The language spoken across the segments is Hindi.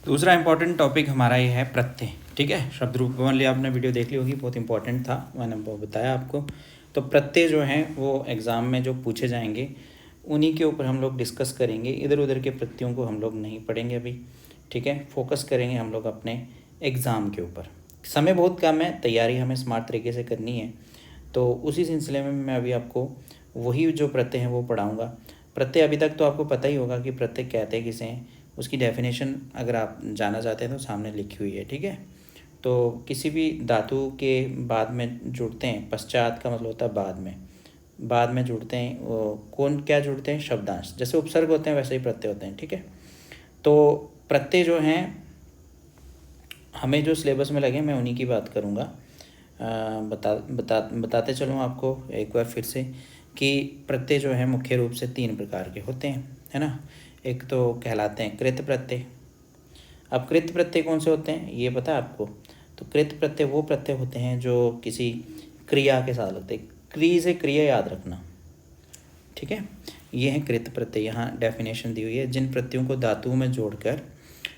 दूसरा इंपॉर्टेंट टॉपिक हमारा ये है प्रत्यय। ठीक है, शब्द रूप वाली आपने वीडियो देख ली होगी, बहुत इंपॉर्टेंट था, मैंने वो बताया आपको। तो प्रत्यय जो हैं वो एग्ज़ाम में जो पूछे जाएंगे उन्हीं के ऊपर हम लोग डिस्कस करेंगे। इधर उधर के प्रत्ययों को हम लोग नहीं पढ़ेंगे अभी। ठीक है, फोकस करेंगे हम लोग अपने एग्ज़ाम के ऊपर। समय बहुत कम है, तैयारी हमें स्मार्ट तरीके से करनी है। तो उसी सिलसिले में मैं अभी आपको वही जो प्रत्यय हैं वो पढ़ाऊँगा। प्रत्यय अभी तक तो आपको पता ही होगा कि प्रत्यय कहते किसे हैं, उसकी डेफिनेशन अगर आप जानना चाहते हैं तो सामने लिखी हुई है। ठीक है, तो किसी भी धातु के बाद में जुड़ते हैं, पश्चात का मतलब होता है बाद में जुड़ते हैं, वो कौन क्या जुड़ते हैं, शब्दांश। जैसे उपसर्ग होते हैं वैसे ही प्रत्यय होते हैं। ठीक है, तो प्रत्यय जो हैं हमें जो सिलेबस में लगे मैं उन्हीं की बात करूँगा। बताते चलूँ आपको एक बार फिर से कि प्रत्यय जो है मुख्य रूप से 3 प्रकार के होते हैं, है ना। एक तो कहलाते हैं कृत प्रत्यय। अब कृत प्रत्यय कौन से होते हैं ये पता है आपको? तो कृत प्रत्यय वो प्रत्यय होते हैं जो किसी क्रिया के साथ लगते हैं। क्रिया से क्रिया याद रखना। ठीक है, ये है कृत प्रत्यय। यहाँ डेफिनेशन दी हुई है, जिन प्रत्ययों को धातुओं में जोड़कर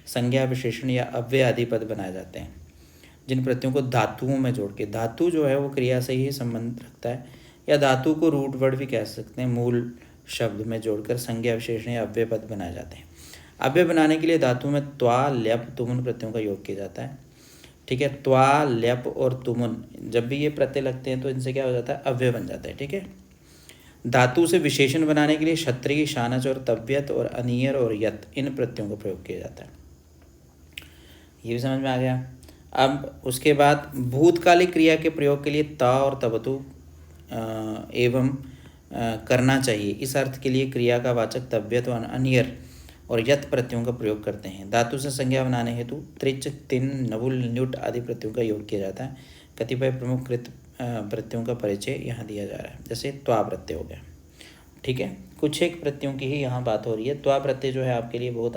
संज्ञा विशेषण या अव्यय आदि पद बनाए जाते हैं। जिन प्रत्ययों को धातुओं में जोड़ के, धातु जो है वो क्रिया से ही संबंध रखता है, या धातु को रूट वर्ड भी कह सकते हैं, मूल शब्द में जोड़कर संज्ञा विशेषण या अव्यय पद बनाए जाते हैं। अव्यय बनाने के लिए धातु में त्वा, ल्यप, तुमुन प्रत्ययों का योग किया जाता है। ठीक है, त्वा, ल्यप और तुमुन जब भी ये प्रत्यय लगते हैं तो इनसे क्या हो जाता है, अव्यय बन जाता है। ठीक है, धातु से विशेषण बनाने के लिए क्षत्रिय, शानच और तव्यत और अनियर और यत इन प्रत्ययों का प्रयोग किया जाता है। ये भी समझ में आ गया। अब उसके बाद भूतकालिक क्रिया के प्रयोग के लिए ता और तवतु एवं करना चाहिए, इस अर्थ के लिए क्रिया का वाचक तव्यत और अनियर और यत प्रत्ययों का प्रयोग करते हैं। धातु से संज्ञा बनाने हेतु त्रिच, तिन, नवुल, न्युट आदि प्रत्ययों का योग किया जाता है। कतिपय प्रमुख कृत प्रत्ययों का परिचय यहाँ दिया जा रहा है, जैसे त्वा प्रत्यय हो गया। ठीक है, कुछ एक प्रत्ययों की ही यहाँ बात हो रही है। त्वा प्रत्यय जो है आपके लिए बहुत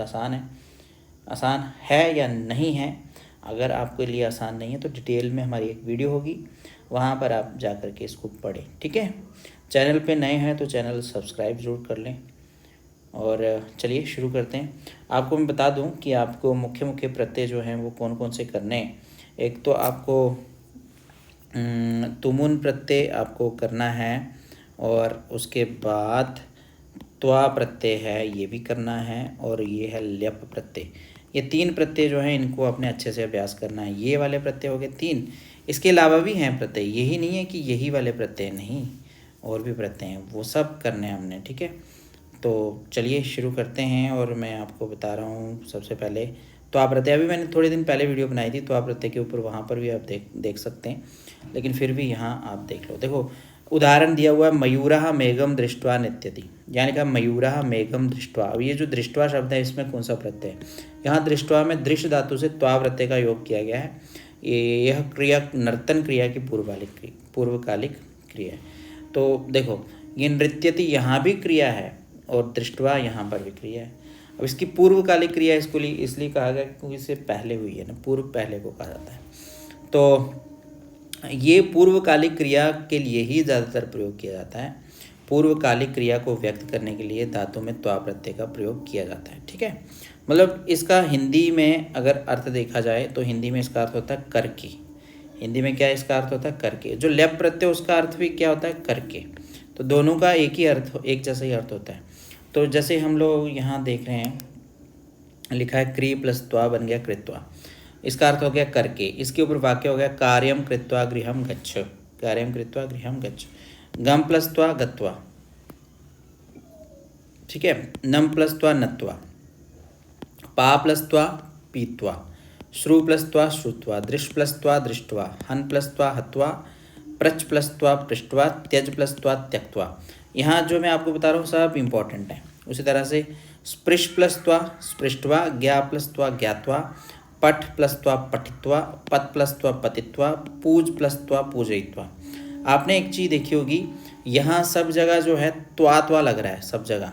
आसान है या नहीं है। अगर आपके लिए आसान नहीं है तो डिटेल में हमारी एक वीडियो होगी, वहाँ पर आप जा कर के इसको पढ़ें। ठीक है, चैनल पे नए हैं तो चैनल सब्सक्राइब जरूर कर लें। और चलिए शुरू करते हैं। आपको मैं बता दूं कि आपको मुख्य प्रत्यय जो हैं वो कौन कौन से करने हैं। एक तो आपको तुमुन प्रत्यय आपको करना है, और उसके बाद त्वा प्रत्यय है ये भी करना है, और ये है ल्यप प्रत्यय। ये 3 प्रत्यय जो हैं इनको अपने अच्छे से अभ्यास करना है। ये वाले प्रत्यय हो गए 3, इसके अलावा भी हैं प्रत्यय, यही नहीं है कि यही वाले प्रत्यय नहीं, और भी प्रत्यय हैं, वो सब करने हैं हमने। ठीक है, तो चलिए शुरू करते हैं। और मैं आपको बता रहा हूँ सबसे पहले त्वा प्रत्यय। अभी मैंने थोड़े दिन पहले वीडियो बनाई थी त्वा प्रत्यय के ऊपर, वहाँ पर भी आप देख सकते हैं, लेकिन फिर भी यहाँ आप देख लो। देखो उदाहरण दिया हुआ है, मयूरः मेघम दृष्ट्वा नृत्यति, यानी कि मयूरः मेघम दृष्ट्वा। अब ये जो दृष्ट्वा शब्द है इसमें कौन सा प्रत्यय है? यहाँ दृष्ट्वा में दृश्य धातु से त्वा प्रत्यय का योग किया गया है। यह क्रिया नर्तन क्रिया की पूर्वकालिक क्रिया है। तो देखो ये नृत्यति यहाँ भी क्रिया है और दृष्ट्वा यहाँ पर भी क्रिया है। अब इसकी पूर्वकालिक क्रिया इसलिए कहा गया क्योंकि इससे पहले हुई है ना, पूर्व पहले को कहा जाता है। तो ये पूर्वकालिक क्रिया के लिए ही ज़्यादातर प्रयोग किया जाता है। पूर्वकालिक क्रिया को व्यक्त करने के लिए धातु में त्वा प्रत्यय का प्रयोग किया जाता है। ठीक है, मतलब इसका हिंदी में अगर अर्थ देखा जाए तो हिंदी में इसका अर्थ होता है करके। हिंदी में क्या इसका अर्थ होता है? करके। जो ल्यप प्रत्यय उसका अर्थ भी क्या होता है? करके। तो दोनों का एक जैसा ही अर्थ होता है। तो जैसे हम लोग यहाँ देख रहे हैं, लिखा है क्री प्लस त्वा बन गया कृत्वा, इसका अर्थ हो गया करके। इसके ऊपर वाक्य हो गया कार्यम कृत्वा गृहम गच्छ, कार्यम कृत्वा गृहम गच्छ। गम प्लस त्वा गत्वा, ठीक है। नम प्लस त्वा नत्वा, पा प्लस त्वा पीत्वा, श्रु प्लस त्वा श्रुत्वा, दृश प्लस त्वा दृष्ट्वा, हन प्लस त्वा हत्वा, प्रच प्लस त्वा पृष्ट्वा, त्यज प्लस त्वा त्यक्त्वा। यहाँ जो मैं आपको बता रहा हूँ सब इंपॉर्टेंट है। उसी तरह से स्पृश प्लस त्वा स्पृष्ट्वा, ज्ञा प्लस त्वा ज्ञात्वा, पठ प्लस त्वा पठित्वा, पत प्लस त्वा पतित्वा, पूज प्लस त्वा पूजयित्वा। आपने एक चीज़ देखी होगी, यहाँ सब जगह जो है त्वा लग रहा है सब जगह,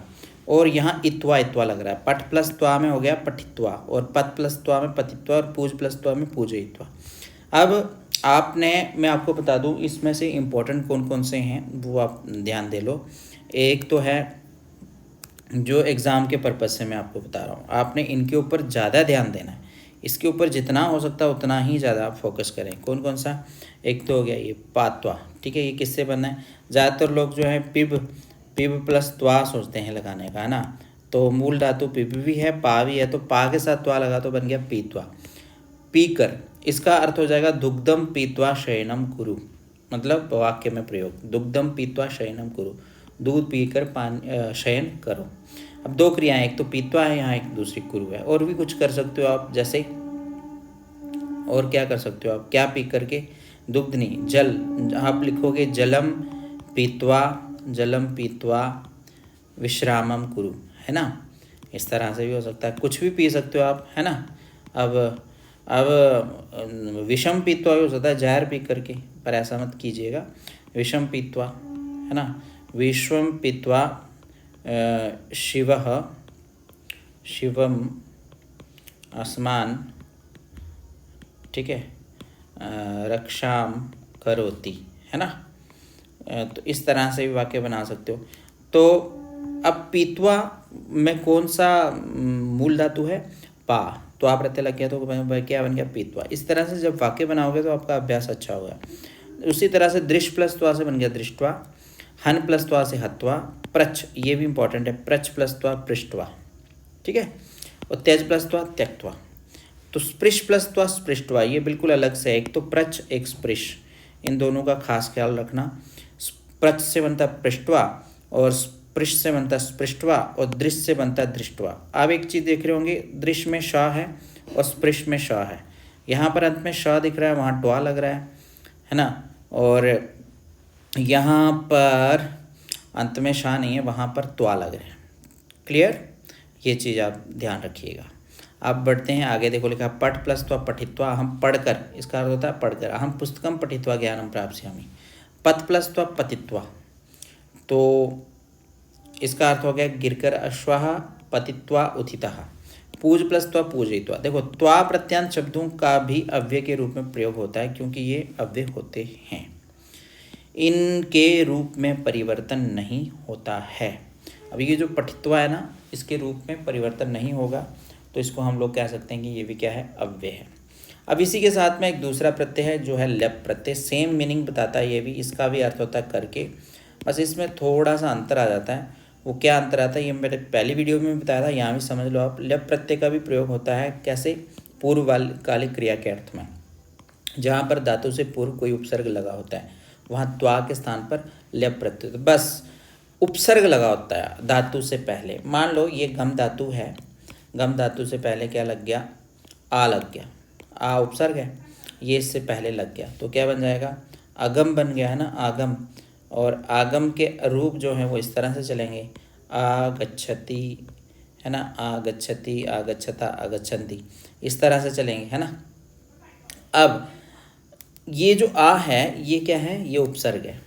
और यहाँ इत्वा लग रहा है। पठ प्लस त्वा में हो गया पठित्वा, और पत प्लस त्वा में पतित्वा, और पूज प्लस त्वा में पूजयित्वा। अब मैं आपको बता दूं इसमें से इम्पोर्टेंट कौन कौन से हैं वो आप ध्यान दे लो। एक तो है जो एग्ज़ाम के पर्पज़ से मैं आपको बता रहा हूँ, आपने इनके ऊपर ज़्यादा ध्यान देना है। इसके ऊपर जितना हो सकता है उतना ही ज़्यादा आप फोकस करें। कौन कौन सा? एक तो हो गया ये पात्वा, ठीक है, ये किससे बना है? ज़्यादातर लोग जो है पिब पिब प्लस त्वा सोचते हैं लगाने का, है ना। तो मूल धातु पिब भी है, पा भी है, तो पा के साथ त्वा लगा तो बन गया पीत्वा। पीकर, इसका अर्थ हो जाएगा दुग्धम पीत्वा शयनम कुरु, मतलब वाक्य में प्रयोग, दुग्धम पीत्वा शयनम कुरु, दूध पीकर शयन करो। अब दो क्रियाएं, एक तो पीत्वा है यहाँ, एक दूसरी कुरु है। और भी कुछ कर सकते हो आप, जैसे और क्या कर सकते हो आप, क्या पी करके? दुग्ध नहीं, जल, आप लिखोगे जलम पीत्वा विश्रामम कुरु, है ना। इस तरह से भी हो सकता है, कुछ भी पी सकते हो आप, है ना। अब विषम पीत्वा भी हो सकता है, जहर पी करके, पर ऐसा मत कीजिएगा। विषम पीत्वा, है ना, विश्वम पीत्वा शिवम अस्मान, ठीक है, रक्षाम करोति, है ना। तो इस तरह से भी वाक्य बना सकते हो। तो अब पीत्वा में कौन सा मूल धातु है? पा, तो आप प्रत्यय लग गया तो क्या बन गया? पीत्वा। इस तरह से जब वाक्य बनाओगे तो आपका अभ्यास अच्छा होगा। उसी तरह से दृश्य प्लस त्वा से बन गया दृष्टवा, हन प्लस त्वा से हत्वा, प्रच, ये भी इंपॉर्टेंट है, प्रच प्लस त्वा पृष्ठवा, ठीक है, और त्यज प्लस त्वा त्यक्त्वा। तो स्पृश प्लस त्वा स्पृष्टवा, ये बिल्कुल अलग से है, एक तो प्रच एक स्पृश, इन दोनों का खास ख्याल रखना। प्रच से बनता पृष्ठवा और स्पृश से बनता स्पृष्टवा और दृश्य से बनता दृष्टवा। आप एक चीज़ देख रहे होंगे, दृश्य में श है और स्पृश में श है, यहाँ पर अंत में श दिख रहा है, वहाँ ट्वा लग रहा है ना। और यहाँ पर अंत में श नहीं है, वहाँ पर त्वा लग रहा है। क्लियर, ये चीज़ आप ध्यान रखिएगा। आप बढ़ते हैं आगे, देखो लिखा पठ प्लस त्वा पठित्वा, हम पढ़कर, इसका अर्थ होता है पढ़कर, हम पुस्तकम पठित्वा ज्ञानम प्राप्स्यामि। पथ प्लस त्वा पतित्वा, तो इसका अर्थ हो गया गिरकर अश्वः पतित्वा उत्थितः। पूज प्लस त्वा पूजयित्वा, देखो त्वा प्रत्यांत शब्दों का भी अव्यय के रूप में प्रयोग होता है, क्योंकि ये अव्यय होते हैं, इनके रूप में परिवर्तन नहीं होता है। अब ये जो पठित्वा है ना, इसके रूप में परिवर्तन नहीं होगा, तो इसको हम लोग कह सकते हैं कि ये भी क्या है? अव्यय है। अब इसी के साथ में एक दूसरा प्रत्यय है जो है लेप प्रत्यय, सेम मीनिंग बताता है ये भी, इसका भी अर्थ होता है करके, बस इसमें थोड़ा सा अंतर आ जाता है। वो क्या अंतर आता है ये मैंने पहली वीडियो में बताया था, यहाँ भी समझ लो आप। लेप प्रत्यय का भी प्रयोग होता है कैसे? पूर्वकालिक क्रिया के अर्थ में, जहाँ पर धातु से पूर्व कोई उपसर्ग लगा होता है, वहाँ त्वा के स्थान पर लेप प्रत्यय, तो बस उपसर्ग लगा होता है धातु से पहले। मान लो ये गम धातु है, गम धातु से पहले क्या लग गया? आ लग गया, आ उपसर्ग है, ये इससे पहले लग गया, तो क्या बन जाएगा? आगम बन गया, है ना, आगम। और आगम के रूप जो हैं वो इस तरह से चलेंगे, आगच्छति, है ना, आगच्छति, आगच्छता, आगच्छन्ति, इस तरह से चलेंगे, है ना। अब ये जो आ है ये क्या है? ये उपसर्ग है।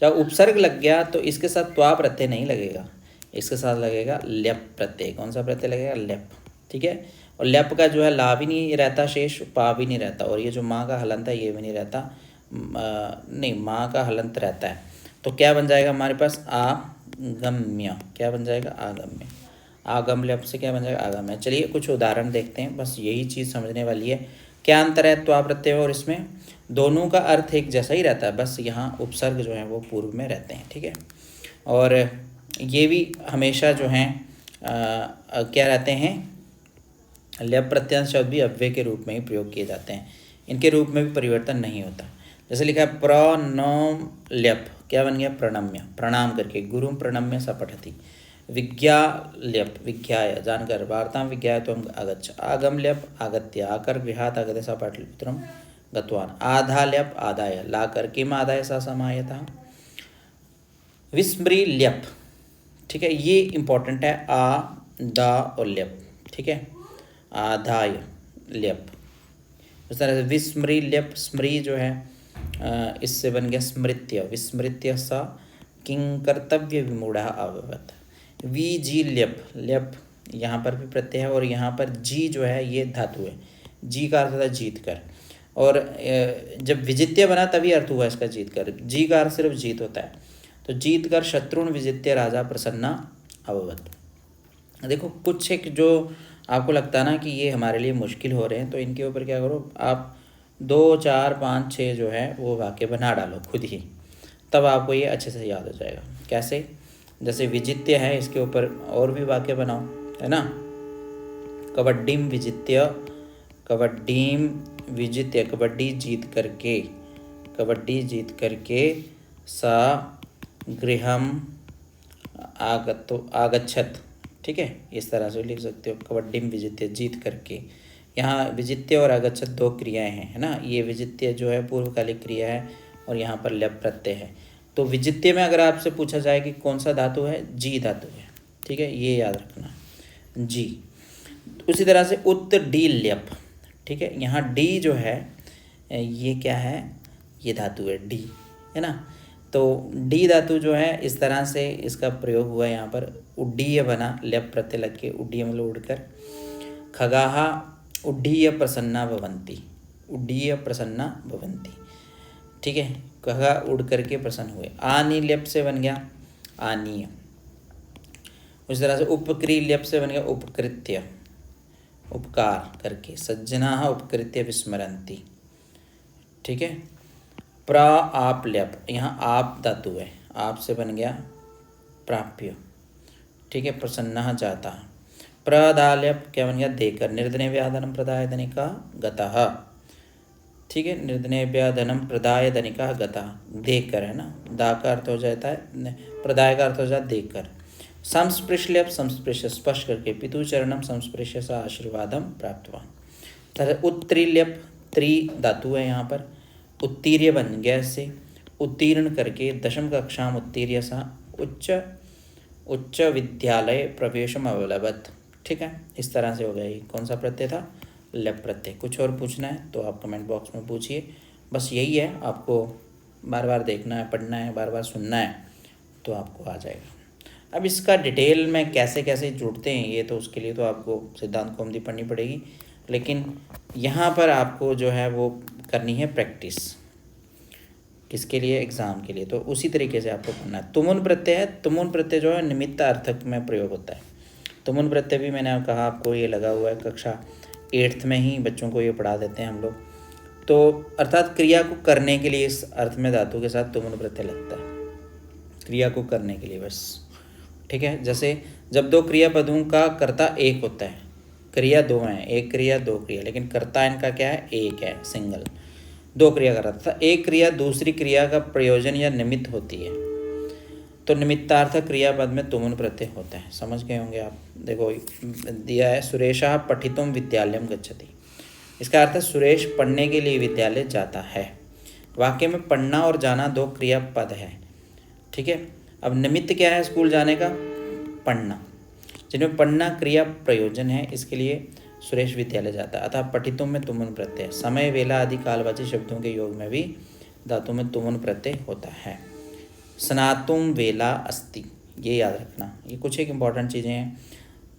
जब उपसर्ग लग गया तो इसके साथ त्वा प्रत्यय नहीं लगेगा, इसके साथ लगेगा लेप प्रत्यय। कौन सा प्रत्यय लगेगा? लेप, ठीक है। और लेप का जो है ला भी नहीं रहता शेष, पा भी नहीं रहता, और ये जो माँ का हलंत है ये भी नहीं रहता, नहीं माँ का हलंत रहता है। तो क्या बन जाएगा हमारे पास? आगम्य, क्या बन जाएगा? आगम्य। आगम लेप से क्या बन जाएगा? आगम्य। चलिए कुछ उदाहरण देखते हैं, बस यही चीज़ समझने वाली है। क्या अंतर है त्वा प्रत्यय और इसमें? दोनों का अर्थ एक जैसा ही रहता है, बस यहाँ उपसर्ग जो है वो पूर्व में रहते हैं, ठीक है। और ये भी हमेशा जो हैं क्या रहते हैं? लेप प्रत्यय शब्द भी अव्यय के रूप में ही प्रयोग किए जाते हैं, इनके रूप में भी परिवर्तन नहीं होता। जैसे लिखा है प्रणम लेप, क्या बन गया? प्रणम्य, प्रणाम करके, गुरुम प्रणम्य स पठति। विज्ञा लेप, विज्ञाय, जानकर, वार्तां विज्ञाय त्वं आगच्छ। आगम लेप, आगत्य, आकर गृहात् आगते स पाटलिपुत्रं गतवान्। आधा लेप, आदाय, लाकर, किम आदाय स समायतः। विस्मृ लेप, ठीक है, ये इंपॉर्टेंट है, आ, दा और लेप, ठीक है, आधाय लेप। उस तरह से विस्मृ लेप, स्मृ जो है इससे बन गया स्मृत्य, विस्मृत्य सा किं कर्तव्य विमूढ़ अभवत्। वी जी लेप, लेप यहाँ पर भी प्रत्यय है, और यहाँ पर जी जो है ये धातु है, जी का अर्थ होता है जीत कर, और जब विजित्य बना तभी अर्थ हुआ इसका जीत कर, जी का अर्थ सिर्फ जीत होता है। तो जीत कर शत्रुन विजित्य राजा प्रसन्ना अभवत्। देखो कुछ एक जो आपको लगता ना कि ये हमारे लिए मुश्किल हो रहे हैं, तो इनके ऊपर क्या करो, आप 2, 4, 5, 6 जो है वो वाक्य बना डालो खुद ही, तब आपको ये अच्छे से याद हो जाएगा। कैसे? जैसे विजित्य है, इसके ऊपर और भी वाक्य बनाओ, है ना। कबड्डीम विजित्य, कबड्डीम विजित्य, कबड्डी जीत करके, कबड्डी जीत करके सा गृहम आगच्छत। ठीक है, इस तरह से लिख सकते हो, कबड्डीम विजित्य, जीत करके। यहाँ विजित्य और आगच्छत 2 क्रियाएं हैं, है ना। ये विजित्य जो है पूर्वकालिक क्रिया है और यहाँ पर ल्यप प्रत्यय है। तो विजित्य में अगर आपसे पूछा जाए कि कौन सा धातु है, जी धातु है। ठीक है, ये याद रखना, जी। उसी तरह से उत डी ल्यप। ठीक है, यहाँ डी जो है ये क्या है, ये धातु है डी, है ना। तो डी धातु जो है इस तरह से इसका प्रयोग हुआ है यहाँ पर, उड्डीय बना, ल्यप प्रत्यय लग के, उड्डीय मतलब उड़कर। खगाहा उड्डीय प्रसन्ना भवंती, उड्डीय प्रसन्ना भवंती। ठीक है, खगा उड़ करके प्रसन्न हुए। आनी ल्यप से बन गया आनीय। उस तरह से उपक्री ल्यप से बन गया उपकृत्य, उपकार करके। सज्जना उपकृत्य विस्मरंती। ठीक है, प्र आप ल्यप, यहाँ आप धातु है, आप से बन गया प्राप्य। ठीक है, प्रसन्न जाता। प्रदाल्यप क्या बन गया, देकर। निर्धने व्याधनम प्रदाय धनिका गतः। ठीक है, निर्धने व्याधनम प्रदाय धनिका गतः, देकर, है ना। दा का अर्थ हो जाता है, प्रदाय का अर्थ हो जाता है देकर। संस्पृश्यप, संस्पृश्य स्पर्श करके। पितु चरणम संस्पृश्य सा आशीर्वादम प्राप्तवान। तथा उत्तरील्यप, त्री धातु है यहाँ पर, उत्तीर्य बन गया इससे, उत्तीर्ण करके। दशम कक्षाम उत्तीर्य सा उच्च विद्यालय प्रवेशम अवलभत। ठीक है, इस तरह से हो गया। ये कौन सा प्रत्यय था, ल्यप प्रत्यय। कुछ और पूछना है तो आप कमेंट बॉक्स में पूछिए। बस यही है, आपको बार बार देखना है, पढ़ना है, बार बार सुनना है, तो आपको आ जाएगा। अब इसका डिटेल में कैसे कैसे जुड़ते हैं ये, तो उसके लिए तो आपको सिद्धांत कौमुदी पढ़नी पड़ेगी, लेकिन यहाँ पर आपको जो है वो करनी है प्रैक्टिस। किसके लिए, एग्ज़ाम के लिए। तो उसी तरीके से आपको पढ़ना है। तुमुन प्रत्यय है, तुमुन प्रत्यय जो है निमित्त अर्थक में प्रयोग होता है। तुमुन प्रत्यय भी मैंने कहा आपको ये लगा हुआ है, कक्षा 8th में ही बच्चों को ये पढ़ा देते हैं हम लोग। तो अर्थात क्रिया को करने के लिए इस अर्थ में धातु के साथ तुमुन प्रत्यय लगता है, क्रिया को करने के लिए बस। ठीक है, जैसे जब 2 क्रियापदों का कर्ता एक होता है, क्रिया 2 हैं, एक क्रिया 2 क्रिया, लेकिन कर्ता इनका क्या है, एक है, सिंगल। 2 क्रिया कर रहा था, एक क्रिया दूसरी क्रिया का प्रयोजन या निमित्त होती है, तो निमित्तार्थक क्रियापद में तुमुन प्रत्यय होता है। समझ गए होंगे आप। देखो दिया है, सुरेशा पठितुम विद्यालयम गच्छति। इसका अर्थ है सुरेश पढ़ने के लिए विद्यालय जाता है। वाक्य में पढ़ना और जाना 2 क्रियापद है। ठीक है, अब निमित्त क्या है स्कूल जाने का, पढ़ना, जिनमें पढ़ना क्रिया प्रयोजन है, इसके लिए सुरेश विद्यालय जाता है। अतः पठितुम में तुमुन प्रत्यय। समय, वेला आदि कालवाची शब्दों के योग में भी धातु में तुमुन प्रत्यय होता है। स्नातुम वेला अस्ति, ये याद रखना। ये कुछ एक इंपॉर्टेंट चीज़ें हैं।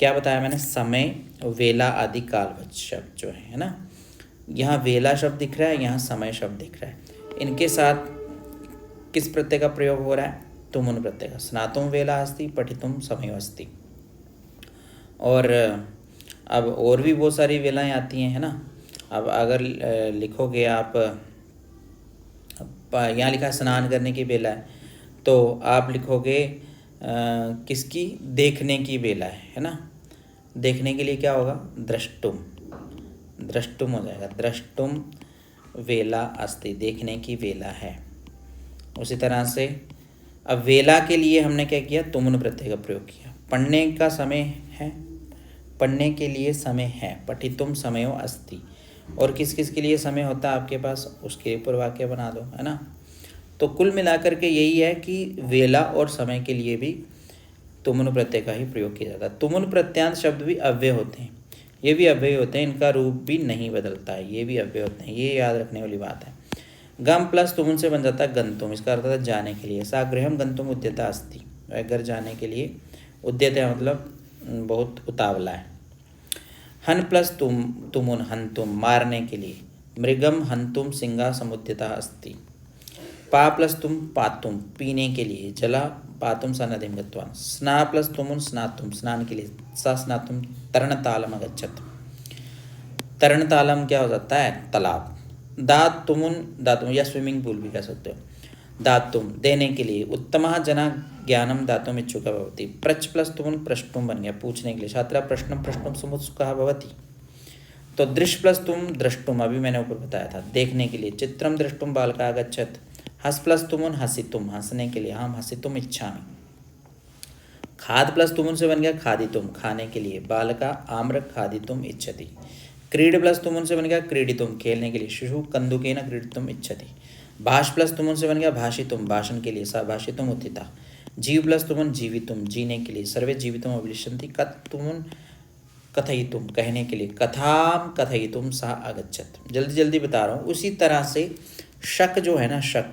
क्या बताया मैंने, समय, वेला आदि कालवाची शब्द जो है ना, यहाँ वेला शब्द दिख रहा है, यहाँ समय शब्द दिख रहा है। इनके साथ किस प्रत्यय का प्रयोग हो रहा है, तुमुन प्रत्यय का। स्नातुम वेला अस्ति, पठितुम समय अस्ति। और अब और भी बहुत सारी वेलाएँ आती हैं, है ना। अब अगर लिखोगे आप, यहाँ लिखा स्नान करने की बेला है, तो आप लिखोगे किसकी, देखने की बेला है ना। देखने के लिए क्या होगा, द्रष्टुम, द्रष्टुम हो जाएगा। द्रष्टुम वेला अस्ति, देखने की वेला है। उसी तरह से अब वेला के लिए हमने क्या किया, तुमुन प्रत्यय का प्रयोग किया। पढ़ने का समय है, पढ़ने के लिए समय है, पठितुम समयो अस्ति। और किस किस के लिए समय होता है आपके पास, उसके ऊपर वाक्य बना दो, है ना। तो कुल मिलाकर के यही है कि वेला और समय के लिए भी तुमुन प्रत्यय का ही प्रयोग किया जाता है। तुमुन प्रत्यांत शब्द भी अव्यय होते हैं, ये भी अव्यय होते हैं, इनका रूप भी नहीं बदलता है, ये भी अव्यय होते हैं, ये याद रखने वाली बात है। गम प्लस तुमुन से बन जाता है गंतुम, इसका अर्थ है जाने के लिए। सागृहम गंतुम उद्यता अस्ति, घर जाने के लिए। उद्यता मतलब बहुत उतावला है। हन प्लस तुमुन हंतुम, मारने के लिए। मृगम हंतुम सिंगा समुद्यता अस्ति। पा प्लस तुम पातुम, पीने के लिए। जला पातुम स नदीं गतवान्। स्ना प्लस तुमुन स्नातुम, स्नान के लिए। स स्नातुम तरणतालम अगच्छत्। तरणतालम क्या हो जाता है? तालाब। दातुमुन, दातुम या स्विमिंग पूल भी कह सकते हो। दातुम देने के लिए। उत्तमः जना ज्ञानम दातुम इच्छुकः भवति। प्रच प्लस तुमुन प्रष्टुम बन गया, पूछने के लिए। छात्रा प्रश्नम प्रष्टुम समुत्सुकः भवति। तो दृश्य प्लस तुम द्रष्टुम, अभी मैंने ऊपर बताया था, देखने के लिए। चित्रम दृष्टुम बालका आगच्छत्। हस प्लस तुमुन हसितुम, हंसने के लिए। हम हसितुम इच्छामि। खाद प्लस तुमुन से बन गया खादितुम, खाने के लिए। बालका आम्र खादितुम इच्छति। क्रीड प्लस तुमुन से बन गया क्रीडितुम, खेलने के लिए। शिशु कंदुकेन क्रीडितुम इच्छति। भाष प्लस तुमुन से बन गया भाषितुम, भाषण के लिए। सा भाषितुम उत्थिता। जीव प्लस तुमुन जीवितुम, जीने के लिए। सर्वे जीवितुम अभिलिषन्ति। कत तुमुन कथयितुम, कहने के लिए। कथाम कथयितुम सा आगच्छत्। जल्दी जल्दी बता रहा हूँ। उसी तरह से शक जो है ना, शक,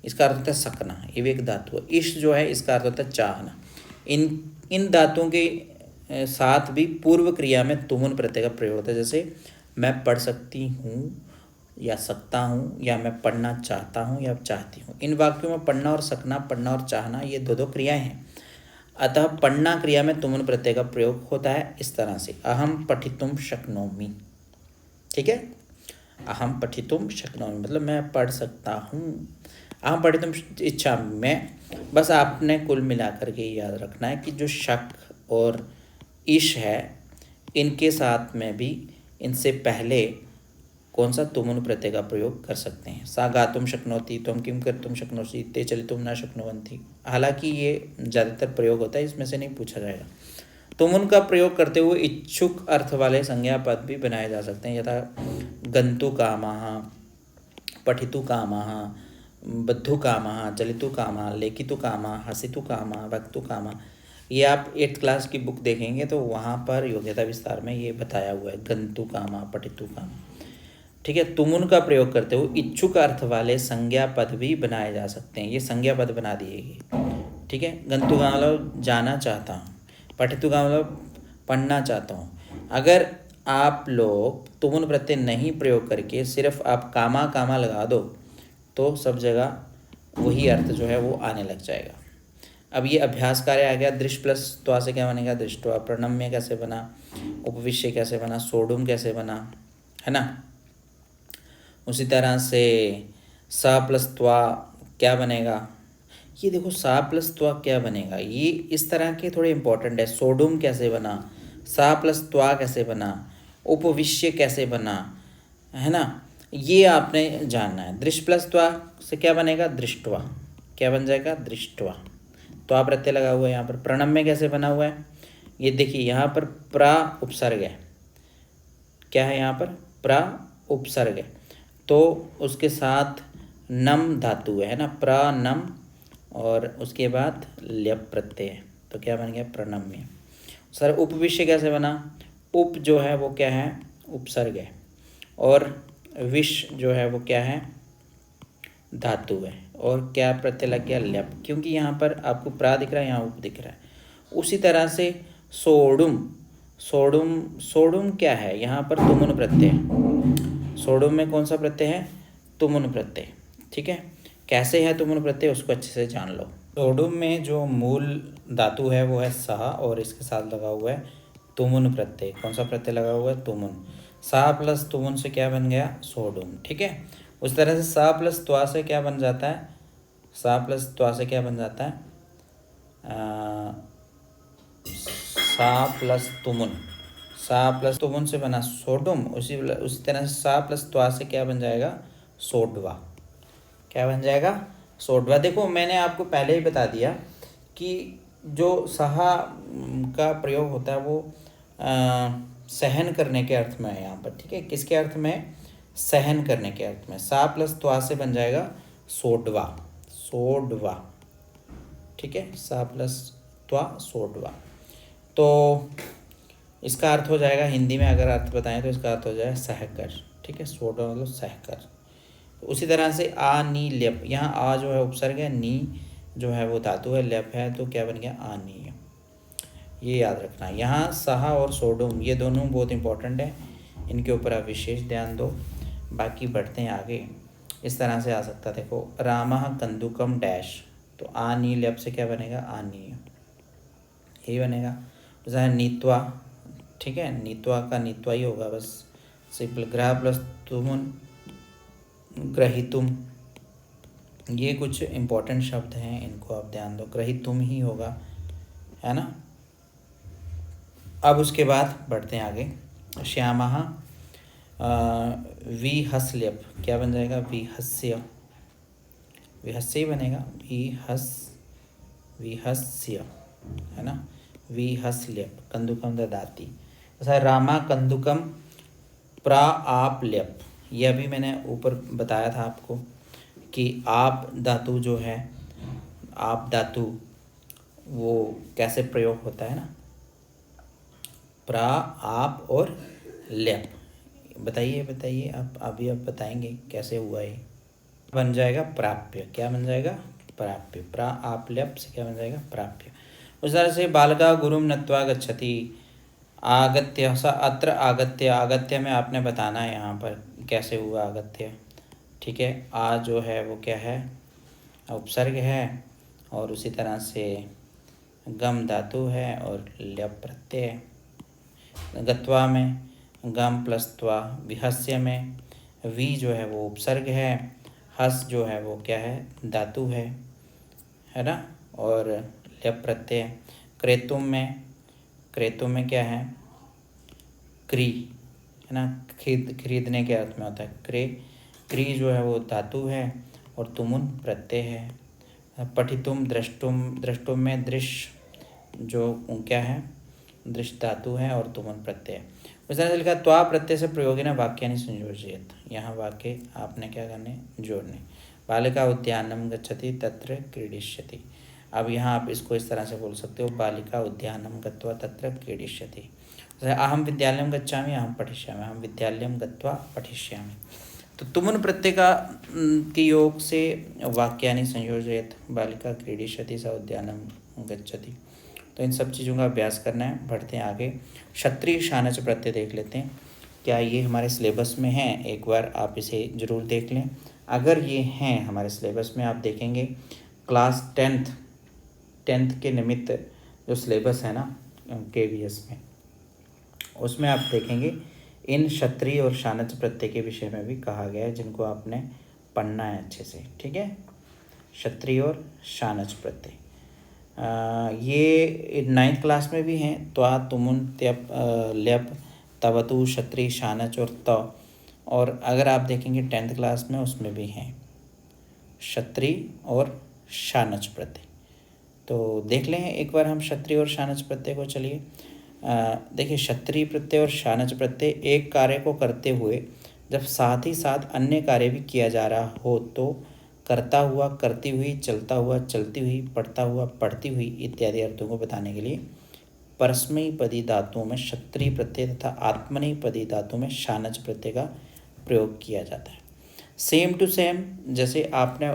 इसका अर्थ होता है सकना, ये भी एक धातु है। इश जो है इसका अर्थ होता है चाहना। इन धातुओं के साथ भी पूर्व क्रिया में तुमुन प्रत्यय का प्रयोग होता है। जैसे मैं पढ़ सकती हूँ या सकता हूँ, या मैं पढ़ना चाहता हूँ या चाहती हूँ। इन वाक्यों में पढ़ना और सकना, पढ़ना और चाहना, ये दो क्रियाएं हैं। अतः पढ़ना क्रिया में तुमुन प्रत्यय का प्रयोग होता है इस तरह से। अहम पठितुम शक्नोमि। ठीक है, अहम पठितुम शक्नोमि मतलब मैं पढ़ सकता हूँ। अहम पठितुम इच्छा, मैं। बस आपने कुल मिलाकर के याद रखना है कि जो शक और ईश है, इनके साथ में भी, इनसे पहले कौन सा तुमुन प्रत्यय का प्रयोग कर सकते हैं। सा गातुम शक्नोति, तुम किम कर्तुम शक्नोषि, ते चलितुम न शक्नुवन्ति। हालांकि ये ज़्यादातर प्रयोग होता है, इसमें से नहीं पूछा जाएगा। तुमुन का प्रयोग करते हुए इच्छुक अर्थ वाले संज्ञा पद भी बनाए जा सकते हैं। यथा गन्तु कामः, पठितु कामः, बद्धु कामः, चलितु कामः, लेखितु कामः, हसितु कामः, वक्तु कामः। ये आप 8th क्लास की बुक देखेंगे तो वहाँ पर योग्यता विस्तार में ये बताया हुआ है, गन्तु कामः, पठितु कामः। ठीक है, तुमुन का प्रयोग करते हुए इच्छुक अर्थ वाले संज्ञा पद भी बनाए जा सकते हैं। ये संज्ञा पद बना दिएगी। ठीक है, गन्तु का मतलब जाना चाहता हूँ, पठितु का मतलब पढ़ना चाहता हूँ। अगर आप लोग तुमुन प्रत्यय नहीं प्रयोग करके सिर्फ आप कामा कामा लगा दो तो सब जगह वही अर्थ जो है वो आने लग जाएगा। अब ये अभ्यास कार्य आ गया। दृश्य प्लस त्वा से क्या बनेगा? दृष्टवा। प्रणम्य कैसे बना? उपविश्य कैसे बना? सोडुम कैसे बना? है ना। उसी तरह से सा प्लस त्वा क्या बनेगा? ये देखो, सा प्लस त्वा क्या बनेगा, ये इस तरह के थोड़े इंपॉर्टेंट है। सोडुम कैसे बना? सा प्लस त्वा कैसे बना? उपविश्य कैसे बना? है ना, ये आपने जानना है। दृश्य प्लस त्वा से क्या बनेगा? दृष्टवा। क्या बन जाएगा? दृष्टवा। त्वा प्रत्यय लगा हुआ है यहाँ पर। प्रणम्य कैसे बना हुआ है? ये देखिए, यहाँ पर प्रा उपसर्ग है। क्या है यहाँ पर? प्रा उपसर्ग है, तो उसके साथ नम धातु है ना, प्रा नम, और उसके बाद ल्यप प्रत्यय है, तो क्या बन गया? प्रणम्य। सर उपविश्य कैसे बना? उप जो है वो क्या है? उपसर्ग है, और विश जो है वो क्या है? धातु है, और क्या प्रत्यय लग गया? ल्यप, क्योंकि यहाँ पर आपको प्रा दिख रहा है, यहाँ उप दिख रहा है। उसी तरह से सोडुम, सोडुम, सोडुम क्या है? यहाँ पर तुमुन प्रत्यय है। सोडुम में कौन सा प्रत्यय है? तुमुन प्रत्यय। ठीक है, कैसे है तुमुन प्रत्यय उसको अच्छे से जान लो। सोडुम में जो मूल धातु है वो है सा, और इसके साथ लगा हुआ है तुमुन प्रत्यय। कौन सा प्रत्यय लगा हुआ है? तुमुन। सा प्लस तुमुन से क्या बन गया? सोडुम। ठीक है, उस तरह से सा प्लस त्वा से क्या बन जाता है? सा प्लस त्वा से क्या बन जाता है? सा प्लस तुमुन। सा प्लस तुमुन से बना सोडुम। उसी तरह से सा प्लस त्वा से क्या बन जाएगा? सोडवा। क्या बन जाएगा? सोडवा। देखो, मैंने आपको पहले ही बता दिया कि जो सहा का प्रयोग होता है वो सहन करने के अर्थ में है यहाँ पर। ठीक है, किसके अर्थ में? सहन करने के अर्थ में। सा प्लस त्वा से बन जाएगा सोडवा, सोडवा। ठीक है, सा प्लस त्वा सोडवा। तो इसका अर्थ हो जाएगा, हिंदी में अगर अर्थ बताएं तो इसका अर्थ हो जाएगा सहकर। ठीक है, सोडवा मतलब सहकर। उसी तरह से आ नी ल्यप, यहाँ आ जो है उपसर्ग है, नी जो है वो धातु है, ल्यप है, तो क्या बन गया? आनीय। ये याद रखना। यहाँ सहा और सोडुम ये दोनों बहुत इंपॉर्टेंट है, इनके ऊपर आप विशेष ध्यान दो। बाकी बढ़ते हैं आगे। इस तरह से आ सकता है, देखो, रामः कंदुकम डैश, तो आ नी ल्यप से क्या बनेगा, आनीय, यही बनेगा। जैसा नीत्वा, ठीक है, नीत्वा का नीत्वा ही होगा बस, सिंपल। ग्रह प्लस तुमुन, ग्रहितुम, ये कुछ इम्पोर्टेंट शब्द हैं, इनको आप ध्यान दो, ग्रहितुम ही होगा, है ना। अब उसके बाद बढ़ते हैं आगे। श्यामः विहस्ल्यप, क्या बन जाएगा, विहस्य, विहस्य ही बनेगा, विहस्य, है ना, विहस्ल्यप, कंदुकम ददाति। जैसा रामा कंदुकम प्राआप्ल्यप, यह भी मैंने ऊपर बताया था आपको कि आप धातु जो है, आप धातु वो कैसे प्रयोग होता है ना, प्रा, आप और ल्यप। बताइए बताइए, आप अभी आप बताएंगे कैसे हुआ ये। बन जाएगा प्राप्य, क्या बन जाएगा, प्राप्य। प्रा आप ल्यप से क्या बन जाएगा, प्राप्य। उस तरह से बालका गुरुम नत्वा गच्छति, आगत्य, सा अत्र आगत्य, आगत्य में आपने बताना है यहाँ पर कैसे हुआ आगत्य, ठीक है। आ जो है वो क्या है, उपसर्ग है, और उसी तरह से गम धातु है और ल्यप प्रत्यय। गत्वा में गम प्लस त्वा, विहस्य में वी जो है वो उपसर्ग है, हस जो है वो क्या है, धातु है ना, और ल्यप प्रत्यय। क्रेतुम में, क्रेतुम में क्या है, क्री, है ना, खरीदने के अर्थ में होता है क्रे, क्री जो है वो धातु है, और तुमुन प्रत्यय है। पठितुम, द्रष्टुम, द्रष्टुम में दृश्य जो क्या है, दृश्य धातु है, और तुमुन प्रत्यय। उस तरह से लिखा, त्वा प्रत्यय से प्रयोगी ना वाक्यानि संयोजयेत, यहाँ वाक्य आपने क्या करने, जोड़ने। बालिका उद्यानम गच्छति तत्र क्रीडिष्यति। अब यहाँ आप इसको इस तरह से बोल सकते हो, बालिका उद्यानम गत्वा तत्र क्रीडिष्यति। अहम विद्यालयम गच्छामि अहम पठिष्यामि, अहम विद्यालयम गत्वा पठिष्यामि। तो तुमुन प्रत्यय का के योग से वाक्यानि संयोजयेत, बालिका क्रीडिष्यति सा उद्यानम गच्छति। तो इन सब चीज़ों का अभ्यास करना है। बढ़ते हैं आगे। क्षत्रिय शानच प्रत्यय देख लेते हैं, क्या ये हमारे सिलेबस में है, एक बार आप इसे ज़रूर देख लें। अगर ये हैं हमारे सिलेबस में, आप देखेंगे क्लास 10th के निमित्त जो सिलेबस है ना KVS में, उसमें आप देखेंगे इन क्षत्रिय और शानच प्रत्यय के विषय में भी कहा गया है, जिनको आपने पढ़ना है अच्छे से, ठीक है। क्षत्रिय और शानच प्रत्यय ये 9th क्लास में भी हैं, त्वा, तुमुन, त्यप, ल्यप, तवतु, क्षत्रिय, शानच और त। और अगर आप देखेंगे 10th क्लास में, उसमें भी हैं क्षत्रिय और शानच प्रत्यय। तो देख लें एक बार हम क्षत्रिय और शानच प्रत्यय को। चलिए देखिए, क्षत्रिय प्रत्यय और शानच प्रत्यय एक कार्य को करते हुए जब साथ ही साथ अन्य कार्य भी किया जा रहा हो तो करता हुआ, करती हुई, चलता हुआ, चलती हुई, पढ़ता हुआ, पढ़ती हुई इत्यादि अर्थों को बताने के लिए परस्मैपदी धातुओं में क्षत्रिय प्रत्यय तथा आत्मनेपदी धातुओं में शानच प्रत्यय का प्रयोग किया जाता है। सेम टू सेम जैसे आपने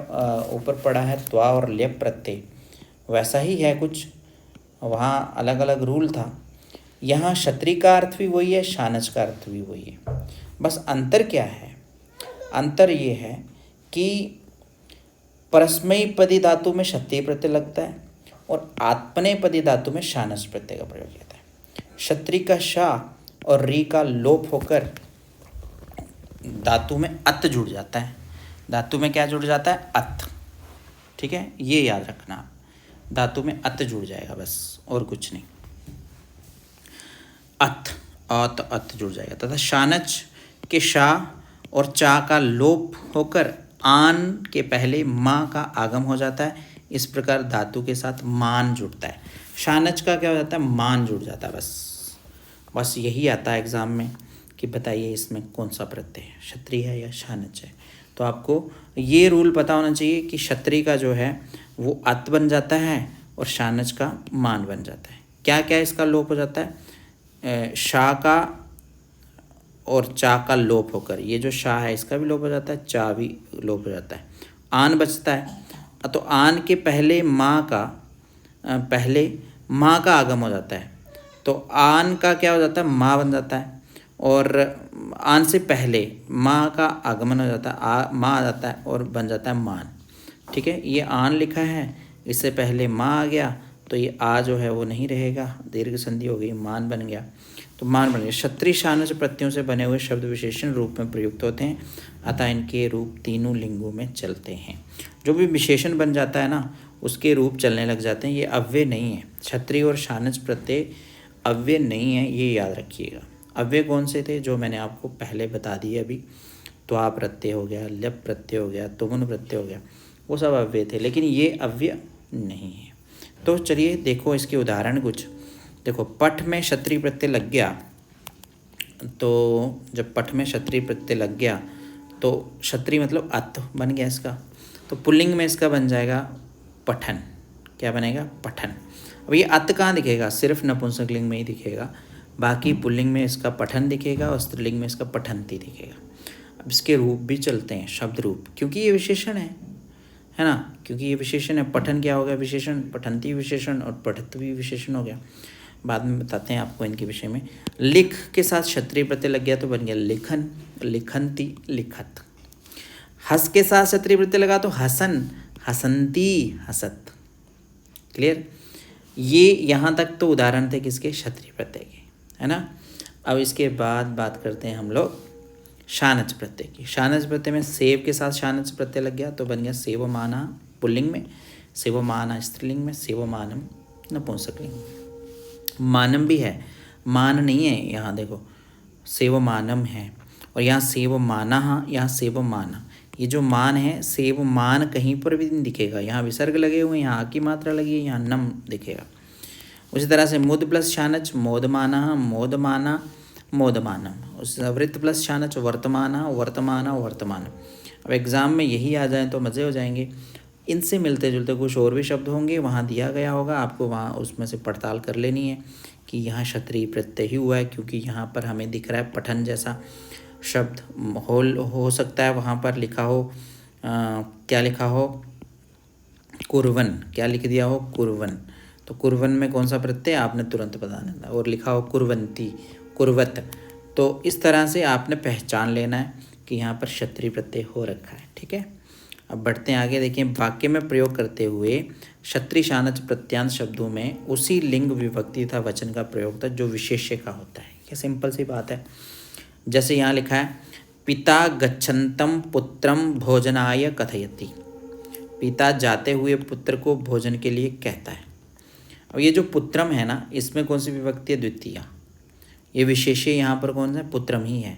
ऊपर पढ़ा है त्वा और ल्यप प्रत्यय, वैसा ही है कुछ, वहाँ अलग अलग रूल था। यहाँ क्षत्रिय का अर्थ भी वही है, शानच का अर्थ भी वही है। बस अंतर क्या है, अंतर ये है कि परस्मैपदी धातु में क्षत्रिय प्रत्यय लगता है और आत्मनेपदी धातु में शानच प्रत्यय का प्रयोग होता है। क्षत्रिय का शा और री का लोप होकर धातु में अत जुड़ जाता है। धातु में क्या जुड़ जाता है, अत, ठीक है, ये याद रखना, धातु में अत जुड़ जाएगा बस, और कुछ नहीं, अत जुड़ जाएगा। तथा शानच के शा और चा का लोप होकर आन के पहले माँ का आगम हो जाता है। इस प्रकार धातु के साथ मान जुड़ता है। शानच का क्या हो जाता है, मान जुड़ जाता है, बस यही आता है एग्जाम में कि बताइए इसमें कौन सा प्रत्यय है, क्षत्रिय है या शानच है। तो आपको ये रूल पता होना चाहिए कि क्षत्रिय का जो है वो अत बन जाता है और शानच का मान बन जाता है। क्या क्या इसका लोप हो जाता है, शा का और चा का लोप होकर, ये जो शा है इसका भी लोप हो जाता है, चा भी लोप हो जाता है, आन बचता है। तो आन के पहले माँ का आगम हो जाता है, तो आन का क्या हो जाता है, माँ बन जाता है, और आन से पहले माँ का आगमन हो जाता है, माँ आ जाता है और बन जाता है मान, ठीक है। ये आन लिखा है, इससे पहले माँ आ गया तो ये आ जो है वो नहीं रहेगा, दीर्घ संधि हो गई, मान बन गया, तो मान बन गया। क्षत्रिय शानच प्रत्ययों से बने हुए शब्द विशेषण रूप में प्रयुक्त होते हैं, अतः इनके रूप तीनों लिंगों में चलते हैं। जो भी विशेषण बन जाता है ना उसके रूप चलने लग जाते हैं, ये अव्यय नहीं है। क्षत्रिय और शानच प्रत्यय अव्यय नहीं है, ये याद रखिएगा। अव्यय कौन से थे जो मैंने आपको पहले बता दिए अभी, त्वा प्रत्यय हो गया, ल्यप प्रत्यय हो गया, तुमुन प्रत्यय हो गया, वो सब अव्यय थे, लेकिन ये अव्यय नहीं है। तो चलिए देखो इसके उदाहरण कुछ। देखो पठ में क्षत्रिय प्रत्यय लग गया, तो जब पठ में क्षत्रिय प्रत्यय लग गया तो क्षत्रिय मतलब अत बन गया इसका, तो पुल्लिंग में इसका बन जाएगा पठन। क्या बनेगा? पठन। अब ये अत कहाँ दिखेगा? सिर्फ नपुंसकलिंग में ही दिखेगा, बाकी पुल्लिंग में इसका पठन दिखेगा और स्त्रीलिंग में इसका पठंती दिखेगा। अब इसके रूप भी चलते हैं, शब्द रूप, क्योंकि ये विशेषण है ना, क्योंकि ये विशेषण है। पठन क्या हो गया? विशेषण। पठंती विशेषण और पठत भी विशेषण हो गया। बाद में बताते हैं आपको इनके विषय में। लिख के साथ क्षत्रिय प्रत्यय लग गया तो बन गया लिखन, लिखंती, लिखत। हस के साथ क्षत्रिय प्रत्यय लगा तो हसन, हसंती, हसत। क्लियर? ये यहाँ तक तो उदाहरण थे किसके? क्षत्रिय प्रत्यय के, है ना। अब इसके बाद बात करते हैं हम लोग शानच प्रत्यय की। शानच प्रत्यय में सेव के साथ शानच प्रत्यय लग गया तो बन गया सेवमाना पुल्लिंग में, सेवमाना स्त्रीलिंग में, सेवमानम नपुंसकलिंग में। मानम भी है, मान नहीं है यहाँ, देखो सेवमानम है और यहाँ सेवमाना, यहाँ सेवमाना। ये जो मान है सेवमान कहीं पर भी नहीं दिखेगा, यहाँ विसर्ग लगे हुए हैं, यहाँ आ की मात्रा लगी है, यहाँ नम दिखेगा। उसी तरह से मुद प्लस शानच मोदमाना, मोदमाना, मोदमानम। उस वृत्त प्लस शानच वर्तमाना, वर्तमाना, वर्तमान। अब एग्ज़ाम में यही आ जाए तो मज़े हो जाएंगे। इनसे मिलते जुलते कुछ और भी शब्द होंगे, वहाँ दिया गया होगा आपको, वहाँ उसमें से पड़ताल कर लेनी है कि यहाँ क्षत्रिय प्रत्यय ही हुआ है, क्योंकि यहाँ पर हमें दिख रहा है पठन जैसा शब्द हो सकता है, वहाँ पर लिखा हो क्या लिखा हो? कुर्वन। क्या लिख दिया हो? कुर्वन। तो कुर्वन में कौन सा प्रत्यय आपने तुरंत बताना था, और लिखा हो कुर्वंती, कुर्वत। तो इस तरह से आपने पहचान लेना है कि यहाँ पर क्षत्रिय प्रत्यय हो रखा है। ठीक है, अब बढ़ते हैं आगे। देखिए वाक्य में प्रयोग करते हुए क्षत्रिय शानच प्रत्यांत शब्दों में उसी लिंग विभक्ति तथा वचन का प्रयोग था जो विशेष्य का होता है। क्या सिंपल सी बात है। जैसे यहाँ लिखा है पिता गच्छन्तम पुत्रम भोजनाय कथयति। पिता जाते हुए पुत्र को भोजन के लिए कहता है। अब ये जो पुत्रम है ना, इसमें कौन सी विभक्ति है? द्वितीय। ये विशेष्य यहाँ पर कौन सा? पुत्रम ही है।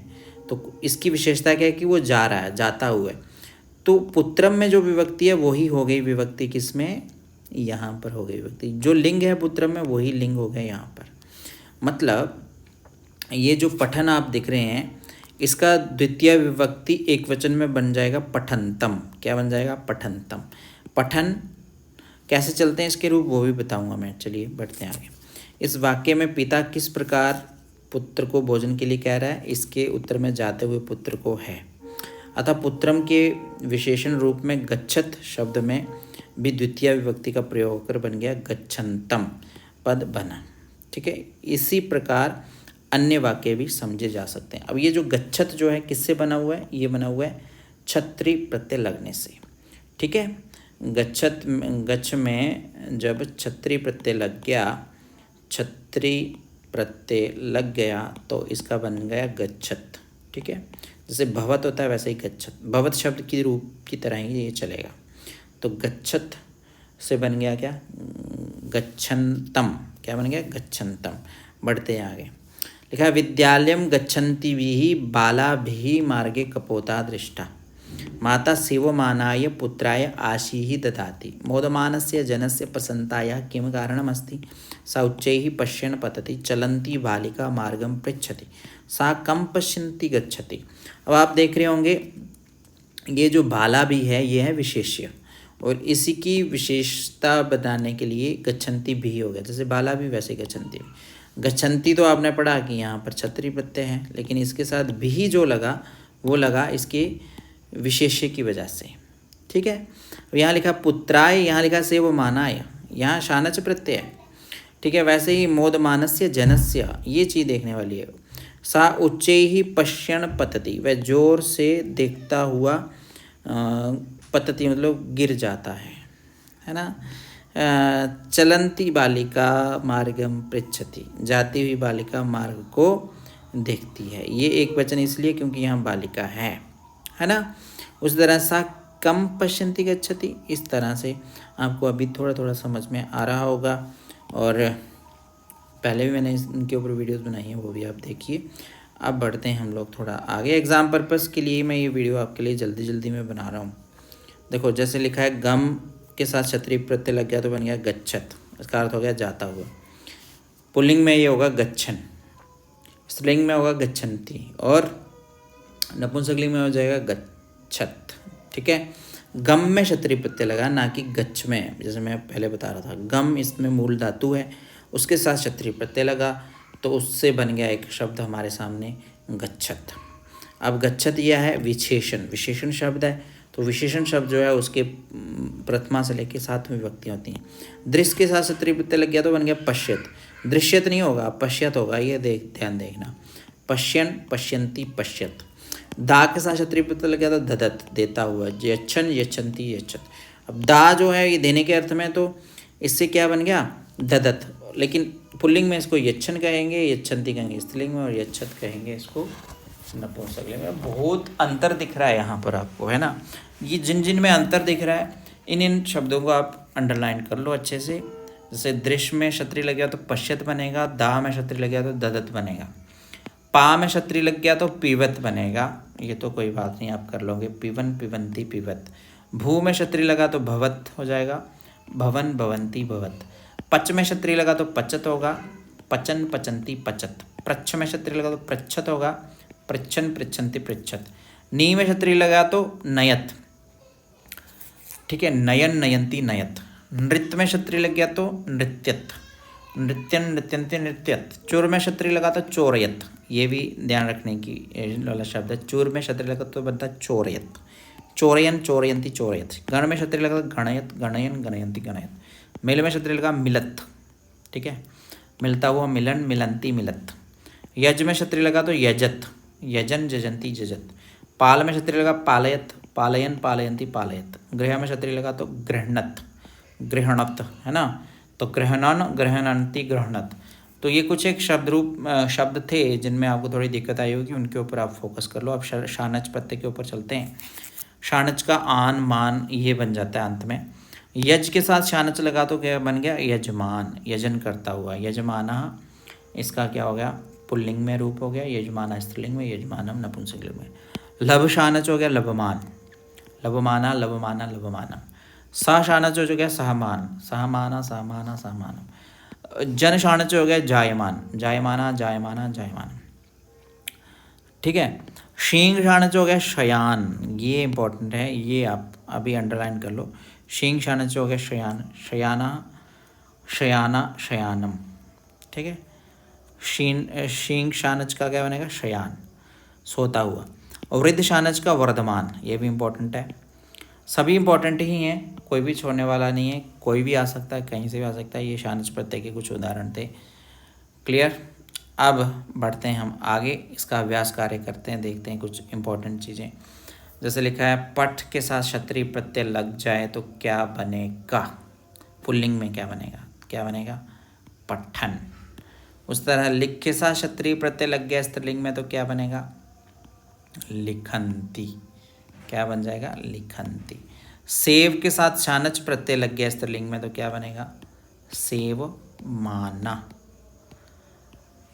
तो इसकी विशेषता क्या है कि वो जा रहा है, जाता हुआ है। तो पुत्रम में जो विभक्ति है वही हो गई विभक्ति किसमें? यहाँ पर हो गई विभक्ति। जो लिंग है पुत्रम में वही लिंग हो गया यहाँ पर। मतलब ये जो पठन आप दिख रहे हैं इसका द्वितीय विभक्ति एक वचन में बन जाएगा पठनतम। क्या बन जाएगा? पठनतम। पठन कैसे चलते हैं इसके रूप वो भी बताऊंगा मैं। चलिए बढ़ते हैं आगे। इस वाक्य में पिता किस प्रकार पुत्र को भोजन के लिए कह रहा है? इसके उत्तर में जाते हुए पुत्र को है। अतः पुत्रम के विशेषण रूप में गच्छत शब्द में भी द्वितीय विभक्ति का प्रयोग होकर बन गया गच्छन्तम पद बना। ठीक है, इसी प्रकार अन्य वाक्य भी समझे जा सकते हैं। अब ये जो गच्छत जो है किससे बना हुआ है? ये बना हुआ है क्षत्रिय प्रत्यय लगने से। ठीक है, गच्छत गच्छ में जब क्षत्रिय प्रत्यय लग गया, क्षत्रिय प्रत्यय लग गया तो इसका बन गया गच्छत। ठीक है, जैसे भवत होता है वैसे ही गच्छत, भवत शब्द की रूप की तरह ही ये चलेगा। तो गच्छत से बन गया क्या? गच्छन्तम। क्या बन गया? गच्छन्तम। बढ़ते हैं आगे। लिखा है विद्यालयं गच्छन्तीभिः बालाभिः मार्गे कपोता दृष्टा। माता सेवमानाय पुत्राय आशीः ददाति। मोदमानस्य जनस्य प्रसन्नतायाः किं कारणमस्ति? सा उच्चैः पश्यन् पतति। चलन्ती बालिका मार्गं पृच्छति। सा कं पश्यन्ती गच्छति। अब आप देख रहे होंगे ये जो बाला भी है ये है विशेष्य, और इसी की विशेषता बताने के लिए गच्छन्ती भी हो गया। जैसे बाला भी वैसे गच्छन्ती भी। गच्छन्ती तो आपने पढ़ा कि यहाँ पर क्षत्रिय प्रत्यय है, लेकिन इसके साथ भी जो लगा वो लगा इसके विशेष्य की वजह से। ठीक है, यहाँ लिखा पुत्राय, यहाँ लिखा सेवमानाय, यहाँ शानच प्रत्यय है। ठीक है, वैसे ही मोदमानस्य जनस्य, ये चीज़ देखने वाली है। सा उच्चे ही पश्यण पतति, वह जोर से देखता हुआ पतति मतलब गिर जाता है ना। चलंती बालिका मार्गम पृच्छति, जाती हुई बालिका मार्ग को देखती है। ये एक वचन इसलिए क्योंकि यहाँ बालिका है ना। उस तरह सा कम पश्यन्ति गच्छति, इस तरह से आपको अभी थोड़ा थोड़ा समझ में आ रहा होगा। और पहले भी मैंने इनके ऊपर वीडियोस बनाई हैं, वो भी आप देखिए। अब बढ़ते हैं हम लोग थोड़ा आगे। एग्ज़ाम पर्पज़ के लिए मैं ये वीडियो आपके लिए जल्दी जल्दी में बना रहा हूँ। देखो जैसे लिखा है गम के साथ क्षत्रिय प्रत्यय लग गया तो बन गया गच्छत, इसका अर्थ हो गया जाता हुआ। पुल्लिंग में ये होगा गच्छन, स्त्रीलिंग में होगा गच्छन्ति, और नपुंसकलिंग में हो जाएगा गच्छत। ठीक है, गम में क्षत्रिय प्रत्यय लगा, ना कि गच्छ में, जैसे मैं पहले बता रहा था। गम इसमें मूल धातु है, उसके साथ क्षत्रिय प्रत्यय लगा तो उससे बन गया एक शब्द हमारे सामने गच्छत। अब गच्छत यह है विशेषण, विशेषण शब्द है, तो विशेषण शब्द जो है उसके प्रथमा से लेकर सातवीं विभक्ति होती हैं। दृश्य के साथ क्षत्रिय प्रत्यय लग गया तो बन गया पश्यत, दृश्यत नहीं होगा पश्यत होगा, ये ध्यान देखना। पश्यन, पश्यन्ति, पश्यत। दा के साथ क्षत्रिय प्रत्यय लग गया तो ददत, देता हुआ। यच्छन, यच्छन्ति, यच्छत। अब दा जो है ये देने के अर्थ में, तो इससे क्या बन गया ददत, लेकिन पुल्लिंग में इसको यच्छन कहेंगे, यच्छन्ति कहेंगे स्त्रीलिंग में, और यच्छत कहेंगे इसको नपुंसकलिंग में। बहुत अंतर दिख रहा है यहाँ पर आपको, है ना। ये जिन जिन में अंतर दिख रहा है इन शब्दों को आप अंडरलाइन कर लो अच्छे से। जैसे दृश्य में क्षत्रिय लग गया तो पश्यत बनेगा, दा में क्षत्रिय लग गया तो ददत बनेगा, पा में क्षत्रिय लग गया तो पीवत बनेगा, ये तो कोई बात नहीं आप कर लोगे, पिवन, पिबंती, पिवत। भू में क्षत्रिय लगा तो भवत हो जाएगा, भवन, भवंती, भवत। पच में क्षत्रिय लगा तो पचत होगा, पचन, पचंती, पचत। प्रच्छ में क्षत्रिय लगा तो प्रच्छत होगा, पृच्छन, पृच्छन्ति, पृच्छत। नी में क्षत्रिय लगा तो नयत, ठीक है, नयन, नयंती, नयत। नृत्य में क्षत्रिय लग गया तो नृत्यत, नृत्यन, नृत्यंती, नृत्यत। चोर में क्षत्रिय लगा तो चोरयत, ये भी ध्यान रखने की वाला शब्द है। चोर में क्षत्रिय लगा तो बनता है चोरयत, चोरयन, चोरयंती, चोरयत। गण में क्षत्रिय लगा तो गणयत, गणयन, गणयंती, गणयत। मिल में क्षत्रिय लगा मिलत, ठीक है, मिलता हुआ, मिलन, मिलंती, मिलत। यज में क्षत्रिय लगा तो यजत, यजन, जजंती, जजत। पाल में क्षत्रिय लगा पालयत, पालयन, पालयंती, पालयत। गृह में क्षत्रिय लगा तो गृहणत, गृहणत, है ना, तो गृहणन, गृहणंती, गृहणत। तो ये कुछ एक शब्द थे जिनमें आपको थोड़ी दिक्कत आई होगी, उनके ऊपर आप फोकस कर लो। अब शानच प्रत्यय के ऊपर चलते हैं। शानच का आन, मान ये बन जाता है अंत में। यज के साथ शानच लगा तो क्या बन गया यजमान, यजन करता हुआ। यजमाना, इसका क्या हो गया पुल्लिंग में रूप हो गया, यजमाना स्त्रीलिंग में, यजमानम नपुंसकलिंग में। लभ शानच हो गया लभमान, लभमाना, लभमाना, लभमानम। सह शानच हो गया सहमान, सहमाना, सहमाना, सहमानम। जन शानच हो गया जायमान, जायमाना, जायमाना, जायमान, ठीक है। शींग शानच हो गया शयान, ये इंपॉर्टेंट है, ये आप अभी अंडरलाइन कर लो। शींग शानच हो गया शयान, शयाना, शयाना, शयानम, ठीक है। शींग शानच का क्या बनेगा शयान, सोता हुआ। और वृद्ध शानच का वर्धमान, ये भी इम्पोर्टेंट है। सभी इम्पोर्टेंट ही हैं, कोई भी छोड़ने वाला नहीं है, कोई भी आ सकता है, कहीं से भी आ सकता है। ये शानच प्रत्यय के कुछ उदाहरण थे। क्लियर। अब बढ़ते हैं हम आगे, इसका अभ्यास कार्य करते हैं, देखते हैं कुछ इम्पोर्टेंट चीज़ें। जैसे लिखा है पठ के साथ क्षत्रिय प्रत्यय लग जाए तो क्या बनेगा, पुल्लिंग में क्या बनेगा, क्या बनेगा पठन। उस तरह लिख के साथ क्षत्रिय प्रत्यय लग गया स्त्रीलिंग में तो क्या बनेगा लिखंती, क्या बन जाएगा लिखंती। सेव के साथ शानच प्रत्यय लग गया स्त्रीलिंग में तो क्या बनेगा सेव माना।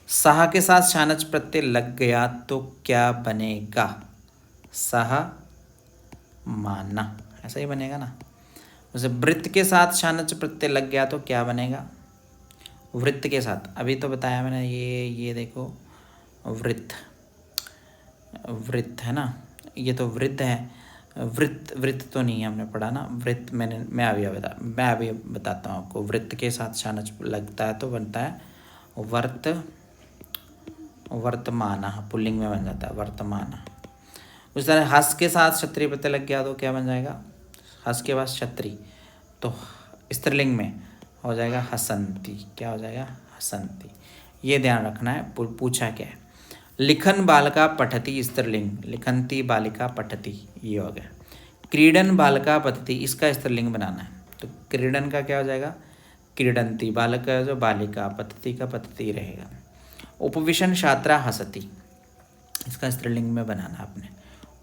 सह के साथ शानच प्रत्यय लग गया तो क्या बनेगा सह माना, ऐसा ही बनेगा ना। जैसे वृत्त के साथ शानच प्रत्यय लग गया तो क्या बनेगा वृत्त के साथ, अभी तो बताया मैंने, ये देखो वृत्त, वृत्त है ना, ये तो वृत्त है, वृत्त तो नहीं हमने पढ़ा ना, वृत्त मैं अभी बताता हूँ आपको। वृत्त के साथ शानच लगता है तो बनता है वर्तमान, पुल्लिंग में बन जाता है वर्तमान। उस तरह हस के साथ क्षत्रिय प्रत्यय लग गया तो क्या बन जाएगा, हस के बाद क्षत्रिय तो स्त्रीलिंग में हो जाएगा हसंती, क्या हो जाएगा हसंती। ये ध्यान रखना है, पूछा क्या है। लिखन बालिका पठती स्त्रीलिंग, लिखंती बालिका पठती, ये हो गया। क्रीडन बालिका पठती, इसका स्त्रीलिंग बनाना है तो क्रीडन का क्या हो जाएगा, क्रीडंती, बालक का जो बालिका, पतति का पतति रहेगा। उपविशन छात्रा हसती, इसका स्त्रीलिंग में बनाना आपने।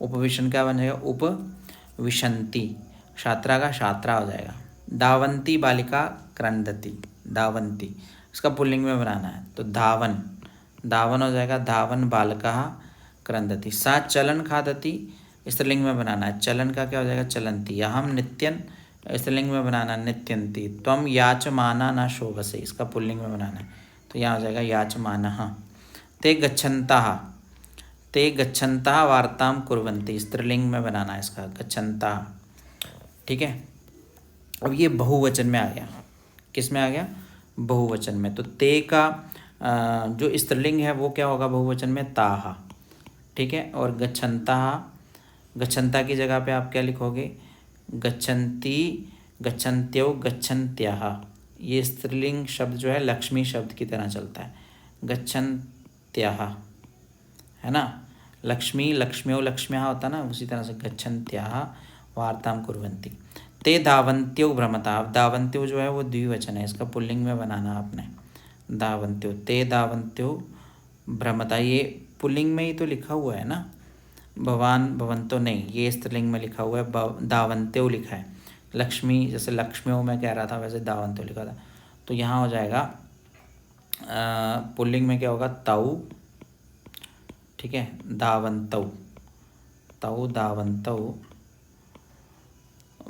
उपविशन क्या बनेगा, उपविशंती, छात्रा का छात्रा हो जाएगा। धावंती बालिका क्रंदती, धावंती, इसका पुल्लिंग में बनाना है तो धावन, धावन हो जाएगा, धावन बालका क्रंदती। सा चलन खादती, स्त्रीलिंग में बनाना है, चलन का क्या हो जाएगा, चलंती। अहम नित्यन, स्त्रीलिंग में बनाना, नित्यंती। त्वम याचमाना न शोभसे, इसका पुल्लिंग में बनाना है तो यहाँ हो जाएगा याचमानः। ते गच्छन्तः, ते गच्छन्तः वार्तां कुर्वन्ति, स्त्रीलिंग में बनाना है इसका, गच्छन्तः। ठीक है, अब ये बहुवचन में आ गया, किस में आ गया, बहुवचन में। तो ते का जो स्त्रीलिंग है वो क्या होगा बहुवचन में, ताहा। ठीक है, और गच्छन्तः, गच्छन्ता की जगह पे आप क्या लिखोगे, गच्छन्ति, गच्छन्त्यो, गच्छन्त्याः। ये स्त्रीलिंग शब्द जो है लक्ष्मी शब्द की तरह चलता है, गच्छन्त्याः, है ना, लक्ष्मी, लक्ष्म्यो, लक्ष्म्याः होता ना, उसी तरह से गच्छन्त्याः वार्तां कुर्वन्ति। ते धावन्त्यो भ्रमता, अब धावन्त्यो जो है वो द्विवचन है, इसका पुल्लिंग में बनाना आपने, धावन्त्यो। ते धावन्त्यो भ्रमता, ये पुल्लिंग में ही तो लिखा हुआ है ना, भवान भवंतो नहीं, ये स्त्रीलिंग में लिखा हुआ है, धावन्त्यो लिखा है। लक्ष्मी, जैसे लक्ष्म्यो मैं कह रहा था वैसे धावन्त्यो लिखा था, तो यहाँ हो जाएगा पुल्लिंग में क्या होगा, तौ। ठीक है, धावन्तौ, तौ धावन्तौ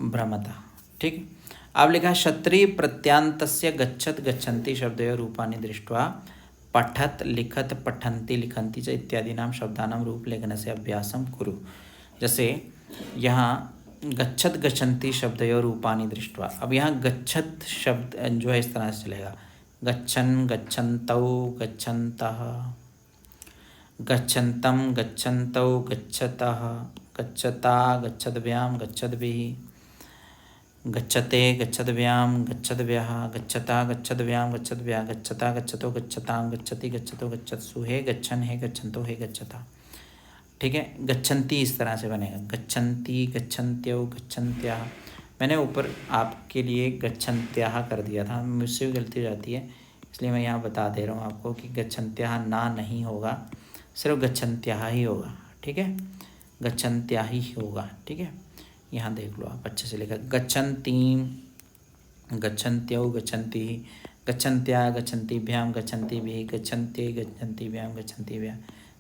भ्रमता। ठीक, अब लिखा क्षत्रिय प्रत्यांतस्य गच्छत गच्छन्ति शब्दयोः रूपाणि दृष्ट्वा पठत लिखत पठन्ति लिखन्ति च इत्यादि नाम शब्दानां रूपलेखनस्य अभ्यासं कुरु। जैसे यहाँ गच्छत गच्छन्ति शब्दयोः रूपाणि दृष्ट्वा, अब यहाँ गच्छत शब्द जो है इस तरह से चलेगा, गच्छन् गच्छन्तौ गच्छन्तः, गच्छन्तं गच्छन्तौ गच्छतः, गच्छता गच्छद्भ्यां गच्छद्भिः, गच्छते गच्छद्भ्यां गच्छद्भ्यः, गच्छता गच्छद्भ्यां गच्छद्भ्यः, गच्छता गच्छतो गच्छतां गच्छति गच्छतो गच्छत्सु, हे गच्छन् हे गच्छन्तो हे गच्छता। ठीक है, गच्छन्ति इस तरह से बनेगा, गच्छन्ति गच्छन्त्यो गच्छन्त्याः। मैंने ऊपर आपके लिए गच्छन्त्याः कर दिया था, मुझसे भी गलती हो जाती है, इसलिए मैं यहाँ बता दे रहा हूँ आपको कि गच्छन्त्याः ना नहीं होगा, सिर्फ गच्छन्त्याः ही होगा। ठीक है, गच्छन्त्याः ही होगा। ठीक है, यहाँ देख लो आप अच्छे से लिखा, गच्छन्तीं गच्छन्त्यो गच्छन्ति, गच्छन्त्या गच्छन्तिभ्यां गच्छन्तिभिः, गच्छन्त्यै गच्छन्तिभ्यां गच्छन्तिभ्यः,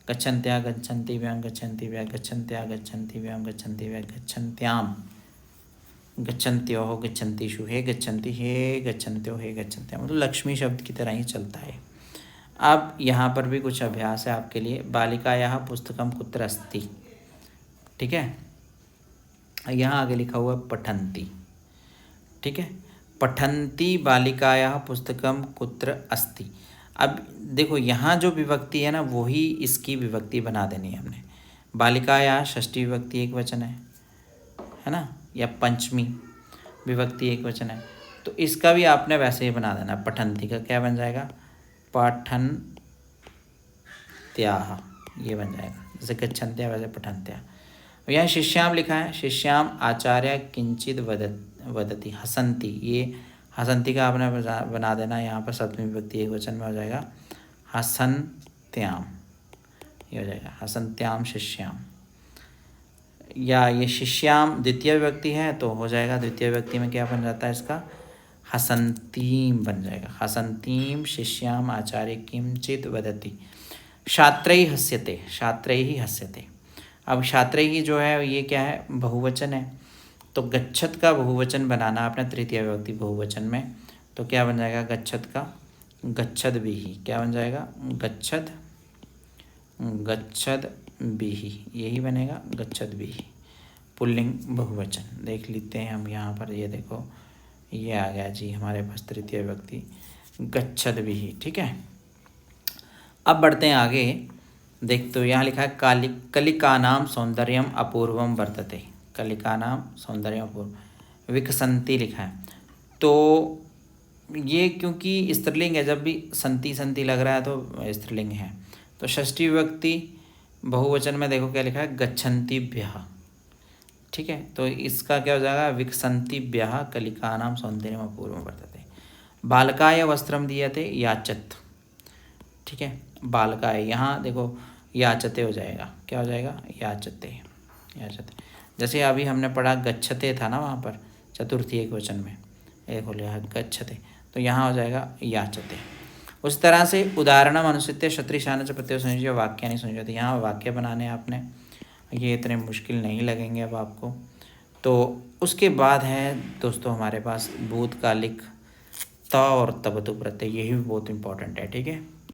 गच्छन्त्या गच्छन्तिभ्यां गच्छन्तिभ्यः, गच्छन्त्या गच्छन्तिभ्यां गच्छन्तिभ्यः, गच्छन्त्यां गच्छन्त्योः गच्छन्तिषु, हे गच्छन्ति हे गच्छन्त्यो हे गच्छन्त्यां, मतलब लक्ष्मी शब्द की तरह ही चलता है। अब यहाँ पर भी कुछ अभ्यास है आपके लिए। बालिकायाः पुस्तकं कुत्र अस्ति। ठीक है, यहाँ आगे लिखा हुआ पठन्ति। ठीक है, पठन्ति बालिकायाः पुस्तकं कुत्र अस्ति। अब देखो यहाँ जो विभक्ति है ना वही इसकी विभक्ति बना देनी है हमने। बालिकायाः षष्ठी विभक्ति एक वचन है ना, या पंचमी विभक्ति एक वचन है, तो इसका भी आपने वैसे ही बना देना। पठन्ति का क्या बन जाएगा, पठन्त्याः, ये बन जाएगा, जैसे गच्छन्त्या वैसे पठन्त्या। यहाँ शिष्याम लिखा है, शिष्याम आचार्य किंचित वदति, हसन्ति, ये हसन्ति का आपने बना देना, यहाँ पर सप्तमी विभक्ति एक वचन में हो जाएगा, हसन्त्याम, ये हो जाएगा हसन्त्याम शिष्याम। या ये शिष्याम द्वितीय विभक्ति है तो हो जाएगा, द्वितीय विभक्ति में क्या बन जाता है इसका, हसन्तीम बन जाएगा, हसन्तीम शिष्याम आचार्य किंचित वदति। छात्रैः हस्यते, छात्रैः हस्यते। अब छात्रैः जो है ये क्या है, बहुवचन है, तो गच्छत का बहुवचन बनाना आपने तृतीय विभक्ति बहुवचन में, तो क्या बन जाएगा, गच्छत का गच्छद्भिः, क्या बन जाएगा, गच्छद गच्छद्भिः, यही बनेगा गच्छद्भिः, पुल्लिंग बहुवचन। देख लेते हैं हम यहाँ पर, ये देखो ये आ गया जी हमारे पास तृतीय विभक्ति गच्छद्भिः। ठीक है, अब बढ़ते हैं आगे। देख तो यहाँ लिखा है कलिकानां सौंदर्यम अपूर्वम वर्तते, कलिकानां सौंदर्यम अपूर्व, विकसंती लिखा है, तो ये क्योंकि स्त्रीलिंग है, जब भी संति संति लग रहा है तो स्त्रीलिंग है। तो षष्ठी विभक्ति बहुवचन में देखो क्या लिखा है, गच्छन्तिभ्यः, ठीक है, तो इसका क्या हो जाएगा, विकसन्तिभ्यः कलिकानां सौन्दर्यम् अपूर्वं वर्तते। बालकाय वस्त्रम दीयते याचत, ठीक है, बालकाय, यहाँ देखो याचते हो जाएगा, क्या हो जाएगा, याचते, याचते। जैसे अभी हमने पढ़ा गच्छते था ना वहाँ पर चतुर्थी एक वचन में, एक हो लिया गच्छते, तो यहाँ हो जाएगा याचते। उस तरह से उदाहरणम अनुसृत्य क्षत्रिशान च प्रत्यय संयोज्य वाक्यानि संयोजयति, यहाँ वाक्य बनाने आपने, ये इतने मुश्किल नहीं लगेंगे अब आपको। तो उसके बाद है दोस्तों हमारे पास भूतकालिक त और तवतु प्रत्यय, यही भी बहुत इंपॉर्टेंट है, ठीक है।